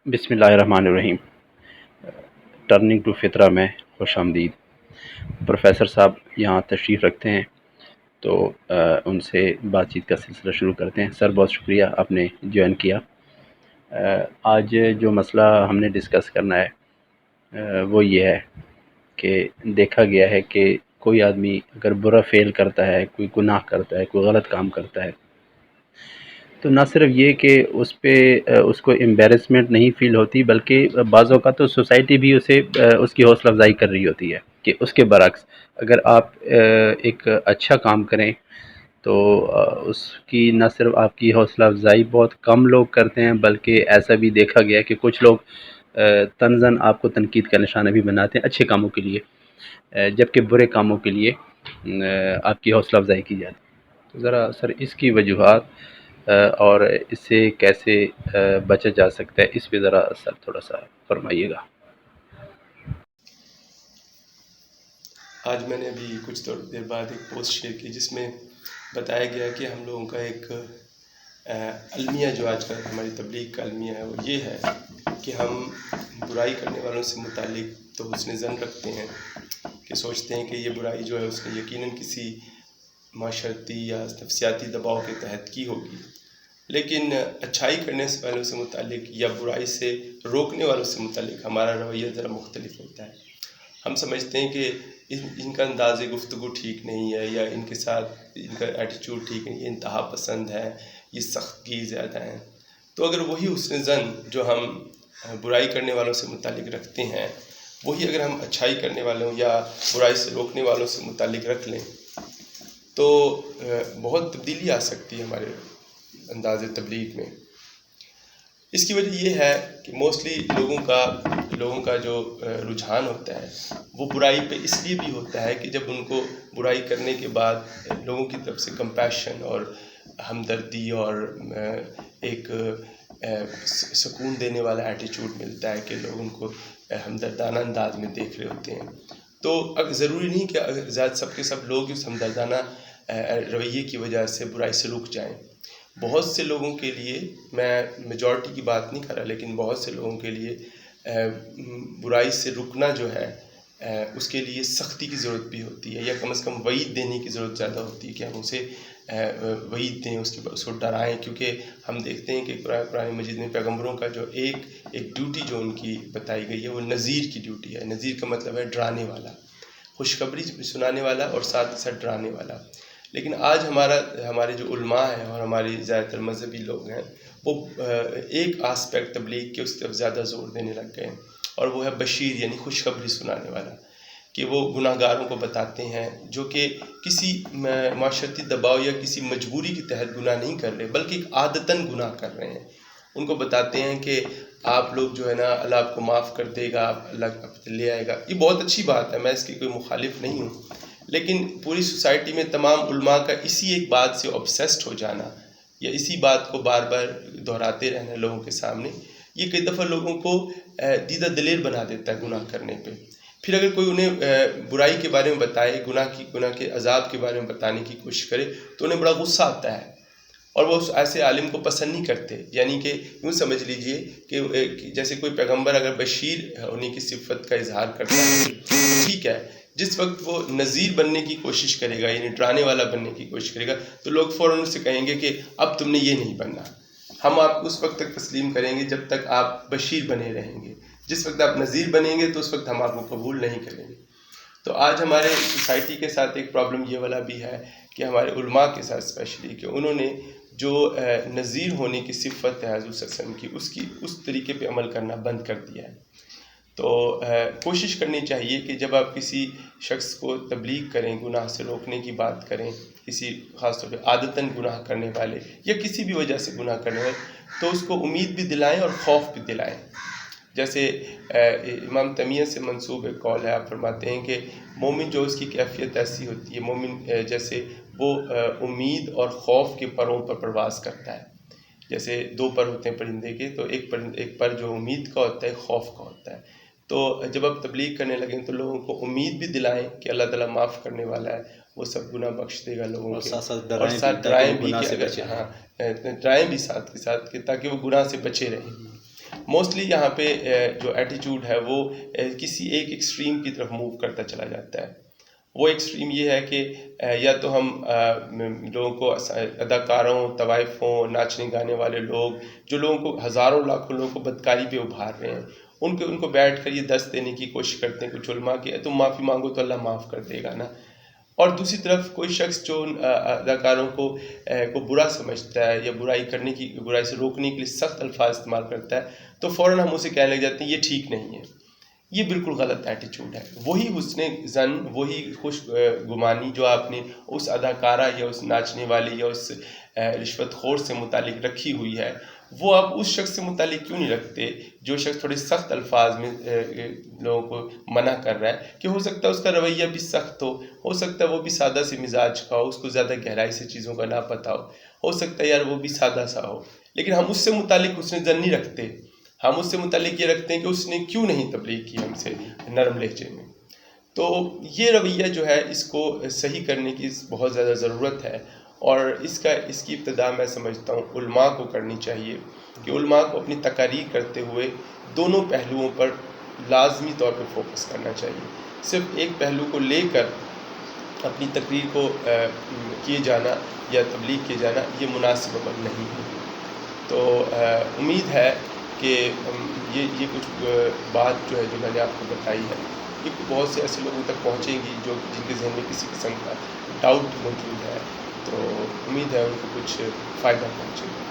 بسم اللہ الرحمن الرحیم۔ ٹرننگ ٹو فطرہ میں خوش آمدید۔ پروفیسر صاحب یہاں تشریف رکھتے ہیں تو ان سے بات چیت کا سلسلہ شروع کرتے ہیں۔ سر بہت شکریہ آپ نے جوائن کیا۔ آج جو مسئلہ ہم نے ڈسکس کرنا ہے وہ یہ ہے کہ دیکھا گیا ہے کہ کوئی آدمی اگر برا فعل کرتا ہے، کوئی گناہ کرتا ہے، کوئی غلط کام کرتا ہے، تو نہ صرف یہ کہ اس پہ اس کو امبیرسمنٹ نہیں فیل ہوتی، بلکہ بعض اوقات تو سوسائٹی بھی اسے اس کی حوصلہ افزائی کر رہی ہوتی ہے کہ اس کے برعکس اگر آپ ایک اچھا کام کریں تو اس کی نہ صرف آپ کی حوصلہ افزائی بہت کم لوگ کرتے ہیں، بلکہ ایسا بھی دیکھا گیا ہے کہ کچھ لوگ طنزاً آپ کو تنقید کا نشانہ بھی بناتے ہیں اچھے کاموں کے لیے، جبکہ برے کاموں کے لیے آپ کی حوصلہ افزائی کی جاتی ہے۔ تو ذرا سر اس کی وجوہات اور اس سے کیسے بچا جا سکتا ہے، اس پہ ذرا سر تھوڑا سا فرمائیے گا۔ آج میں نے ابھی کچھ دیر بعد ایک پوسٹ شیئر کی جس میں بتایا گیا کہ ہم لوگوں کا ایک المیہ جو آج کل ہماری تبلیغ کا المیہ ہے وہ یہ ہے کہ ہم برائی کرنے والوں سے متعلق تو حسن ظن رکھتے ہیں کہ سوچتے ہیں کہ یہ برائی جو ہے اس نے یقیناً کسی معاشرتی یا نفسیاتی دباؤ کے تحت کی ہوگی، لیکن اچھائی کرنے والوں سے متعلق یا برائی سے روکنے والوں سے متعلق ہمارا رویہ ذرا مختلف ہوتا ہے۔ ہم سمجھتے ہیں کہ ان کا انداز گفتگو ٹھیک نہیں ہے، یا ان کے ساتھ ان کا ایٹیچیوڈ ٹھیک نہیں ہے، یہ انتہا پسند ہے، یہ سختگی زیادہ ہیں۔ تو اگر وہی حسن ظن جو ہم برائی کرنے والوں سے متعلق رکھتے ہیں، وہی اگر ہم اچھائی کرنے والوں یا برائی سے روکنے والوں سے متعلق رکھ لیں تو بہت تبدیلی آ سکتی ہے ہمارے انداز تبلیغ میں۔ اس کی وجہ یہ ہے کہ موسٹلی لوگوں کا جو رجحان ہوتا ہے وہ برائی پہ اس لیے بھی ہوتا ہے کہ جب ان کو برائی کرنے کے بعد لوگوں کی طرف سے کمپیشن اور ہمدردی اور ایک سکون دینے والا ایٹیچیوڈ ملتا ہے کہ لوگ ان کو ہمدردانہ انداز میں دیکھ رہے ہوتے ہیں، تو ضروری نہیں کہ سب کے سب لوگ اس ہمدردانہ رویے کی وجہ سے برائی سے رک جائیں۔ بہت سے لوگوں کے لیے، میں میجورٹی کی بات نہیں کر رہا، لیکن بہت سے لوگوں کے لیے برائی سے رکنا جو ہے اس کے لیے سختی کی ضرورت بھی ہوتی ہے، یا کم از کم وعید دینے کی ضرورت زیادہ ہوتی ہے کہ ہم اسے وعید دیں، اس کو ڈرائیں، کیونکہ ہم دیکھتے ہیں کہ قرآن مجید میں پیغمبروں کا جو ایک ڈیوٹی جو ان کی بتائی گئی ہے وہ نذیر کی ڈیوٹی ہے۔ نذیر کا مطلب ہے ڈرانے والا، خوشخبری سنانے والا اور ساتھ ساتھ ڈرانے والا۔ لیکن آج ہمارے جو علماء ہیں اور ہماری زیادہ تر مذہبی لوگ ہیں وہ ایک آسپیکٹ تبلیغ کے اس طرف زیادہ زور دینے لگ گئے ہیں، اور وہ ہے بشیر، یعنی خوشخبری سنانے والا، کہ وہ گناہ گاروں کو بتاتے ہیں جو کہ کسی معاشرتی دباؤ یا کسی مجبوری کے تحت گناہ نہیں کر رہے بلکہ ایک عادتاً گناہ کر رہے ہیں۔ ان کو بتاتے ہیں کہ آپ لوگ جو ہے نا اللہ آپ کو معاف کر دے گا، اللہ لے آئے گا۔ یہ بہت اچھی بات ہے، میں اس کی کوئی مخالف نہیں ہوں، لیکن پوری سوسائٹی میں تمام علماء کا اسی ایک بات سے آبسیسڈ ہو جانا یا اسی بات کو بار بار دہراتے رہنا لوگوں کے سامنے، یہ کئی دفعہ لوگوں کو دیدہ دلیر بنا دیتا ہے گناہ کرنے پہ۔ پھر اگر کوئی انہیں برائی کے بارے میں بتائے، گناہ کے عذاب کے بارے میں بتانے کی کوشش کرے تو انہیں بڑا غصہ آتا ہے، اور وہ ایسے عالم کو پسند نہیں کرتے۔ یعنی کہ یوں سمجھ لیجئے کہ جیسے کوئی پیغمبر اگر بشیر ہونے کی صفت کا اظہار کرتا ہے ٹھیک ہے، جس وقت وہ نذیر بننے کی کوشش کرے گا، یعنی ڈرانے والا بننے کی کوشش کرے گا، تو لوگ فوراً اس سے کہیں گے کہ اب تم نے یہ نہیں بننا، ہم آپ کو اس وقت تک تسلیم کریں گے جب تک آپ بشیر بنے رہیں گے، جس وقت آپ نذیر بنیں گے تو اس وقت ہم آپ کو قبول نہیں کریں گے۔ تو آج ہمارے سوسائٹی کے ساتھ ایک پرابلم یہ والا بھی ہے کہ ہمارے علماء کے ساتھ اسپیشلی، کہ انہوں نے جو نذیر ہونے کی صفت ہے حضور صلی اللہ علیہ وسلم کی، اس طریقے پہ عمل کرنا بند کر دیا ہے۔ تو کوشش کرنی چاہیے کہ جب آپ کسی شخص کو تبلیغ کریں، گناہ سے روکنے کی بات کریں، کسی خاص طور پہ عادتاً گناہ کرنے والے یا کسی بھی وجہ سے گناہ کرنے والے، تو اس کو امید بھی دلائیں اور خوف بھی دلائیں۔ جیسے امام تیمیہ سے منسوب ایک قول ہے، آپ فرماتے ہیں کہ مومن جو اس کی کیفیت ایسی ہوتی ہے، مومن جیسے وہ امید اور خوف کے پروں پر پرواز کرتا ہے۔ جیسے دو پر ہوتے ہیں پرندے کے، تو ایک پر جو امید کا ہوتا ہے، خوف کا ہوتا ہے۔ تو جب آپ تبلیغ کرنے لگیں تو لوگوں کو امید بھی دلائیں کہ اللہ تعالیٰ معاف کرنے والا ہے، وہ سب گناہ بخش دے گا لوگوں کے، اور ساتھ ڈرائیں بھی کہ اگر ڈرائیں بھی ساتھ کے ساتھ کہ تاکہ وہ گناہ سے بچے رہیں۔ موسٹلی یہاں پہ جو ایٹیچیوڈ ہے وہ کسی ایک ایکسٹریم کی طرف موو کرتا چلا جاتا ہے. وہ ایکسٹریم یہ ہے کہ یا تو ہم لوگوں کو اداکاروں، طوائفوں، ناچنے گانے والے لوگ جو لوگوں کو ہزاروں لاکھوں لوگوں کو بدکاری پہ ابھار رہے ہیں، ان کو بیٹھ کر یہ دست دینے کی کوشش کرتے ہیں کچھ علماء کہ تم معافی مانگو تو اللہ معاف کر دے گا نا. اور دوسری طرف کوئی شخص جو اداکاروں کو برا سمجھتا ہے یا برائی سے روکنے کے لیے سخت الفاظ استعمال کرتا ہے تو فوراً ہم اسے کہنے لگ جاتے ہیں یہ ٹھیک نہیں ہے. یہ بالکل غلط ایٹیچیوڈ ہے. وہی حسن ظن، وہی خوش گمانی جو آپ نے اس اداکارہ یا اس ناچنے والی یا اس رشوت خور سے متعلق رکھی ہوئی ہے، وہ آپ اس شخص سے متعلق کیوں نہیں رکھتے جو شخص تھوڑے سخت الفاظ میں لوگوں کو منع کر رہا ہے؟ کہ ہو سکتا ہے اس کا رویہ بھی سخت ہو سکتا ہے وہ بھی سادہ سے مزاج کا ہو، اس کو زیادہ گہرائی سے چیزوں کا نہ پتہ ہو سکتا ہے یار وہ بھی سادہ سا ہو، لیکن ہم اس سے متعلق حسن ظن نہیں رکھتے. ہم اس سے متعلق یہ رکھتے ہیں کہ اس نے کیوں نہیں تبلیغ کی ہم سے نرم لہجے میں. تو یہ رویہ جو ہے اس کو صحیح کرنے کی بہت زیادہ ضرورت ہے، اور اس کی ابتدا میں سمجھتا ہوں علماء کو کرنی چاہیے کہ علماء کو اپنی تقاریر کرتے ہوئے دونوں پہلوؤں پر لازمی طور پہ فوکس کرنا چاہیے. صرف ایک پہلو کو لے کر اپنی تقریر کو کیے جانا یا تبلیغ کیے جانا یہ مناسب عمل نہیں ہے. تو امید ہے کہ یہ کچھ بات جو ہے جو میں نے آپ کو بتائی ہے یہ بہت سے ایسے لوگوں تک پہنچے گی جن کے ذہن میں کسی قسم کا ڈاؤٹ موجود ہے. تو امید ہے ان کو کچھ فائدہ پہنچے گا.